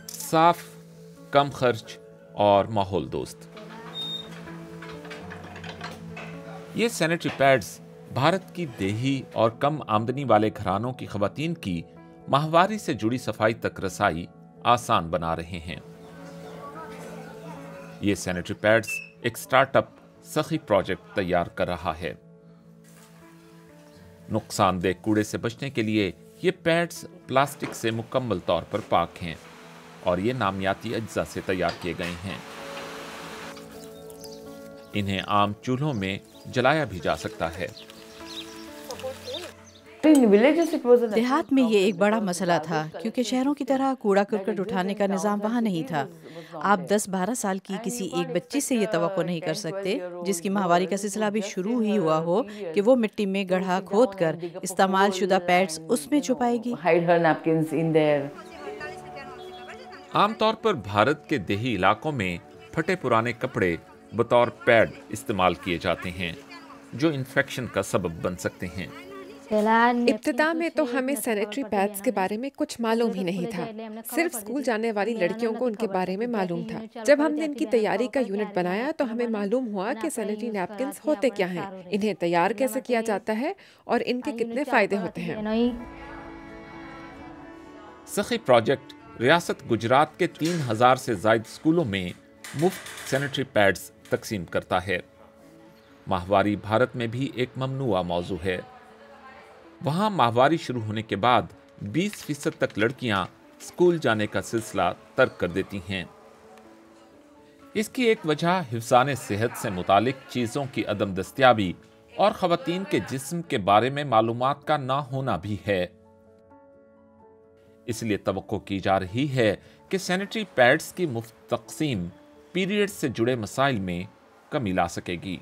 साफ, कम खर्च और माहौल दोस्त। ये सैनिटरी पैड्स भारत की देही और कम आमदनी वाले घरानों की खवातीन की माहवारी से जुड़ी सफाई तक रसाई आसान बना रहे हैं। ये सैनिटरी पैड्स एक स्टार्टअप सखी प्रोजेक्ट तैयार कर रहा है। नुकसानदेह कूड़े से बचने के लिए ये पैड्स प्लास्टिक से मुकम्मल तौर पर पाक हैं और ये नामियाती अज्जा से तैयार किए गए हैं। इन्हें आम चूल्हों में जलाया भी जा सकता है। देहात में ये एक बड़ा मसला था क्योंकि शहरों की तरह कूड़ा करकट उठाने का निज़ाम वहाँ नहीं था। आप 10-12 साल की किसी एक बच्ची से ये तवक्को नहीं कर सकते जिसकी माहवारी का सिलसिला भी शुरू ही हुआ हो कि वो मिट्टी में गड्ढा खोद कर इस्तेमाल शुदा पैड्स उसमें छुपाएगी। आमतौर पर भारत के देही इलाकों में फटे पुराने कपड़े बतौर पैड इस्तेमाल किए जाते हैं जो इन्फेक्शन का सबब बन सकते हैं। इब्तिदा में तो हमें सैनिटरी पैड्स के बारे में कुछ मालूम ही नहीं था। सिर्फ स्कूल जाने वाली लड़कियों को उनके बारे में मालूम था। जब हमने इनकी तैयारी का यूनिट बनाया तो हमें मालूम हुआ कि सैनिटरी नैपकिन्स होते क्या हैं, इन्हें तैयार कैसे किया जाता है और इनके कितने फायदे होते हैं। सखी प्रोजेक्ट रियासत गुजरात के 3000 से ज्यादा स्कूलों में मुफ्त सैनिटरी पैड्स तकसीम करता है। माहवारी भारत में भी एक ममनुआ मौजू है। वहां माहवारी शुरू होने के बाद 20% तक लड़कियां स्कूल जाने का सिलसिला तर्क कर देती हैं। इसकी एक वजह हिफ्ज़ाने सेहत से मुतालिक चीज़ों की अदम दस्तयाबी और ख़वातीन के जिस्म के बारे में मालूमात का ना होना भी है। इसलिए तवक्को की जा रही है कि सैनिटरी पैड्स की मुफ्त तक़सीम पीरियड से जुड़े मसाइल में कमी ला सकेगी।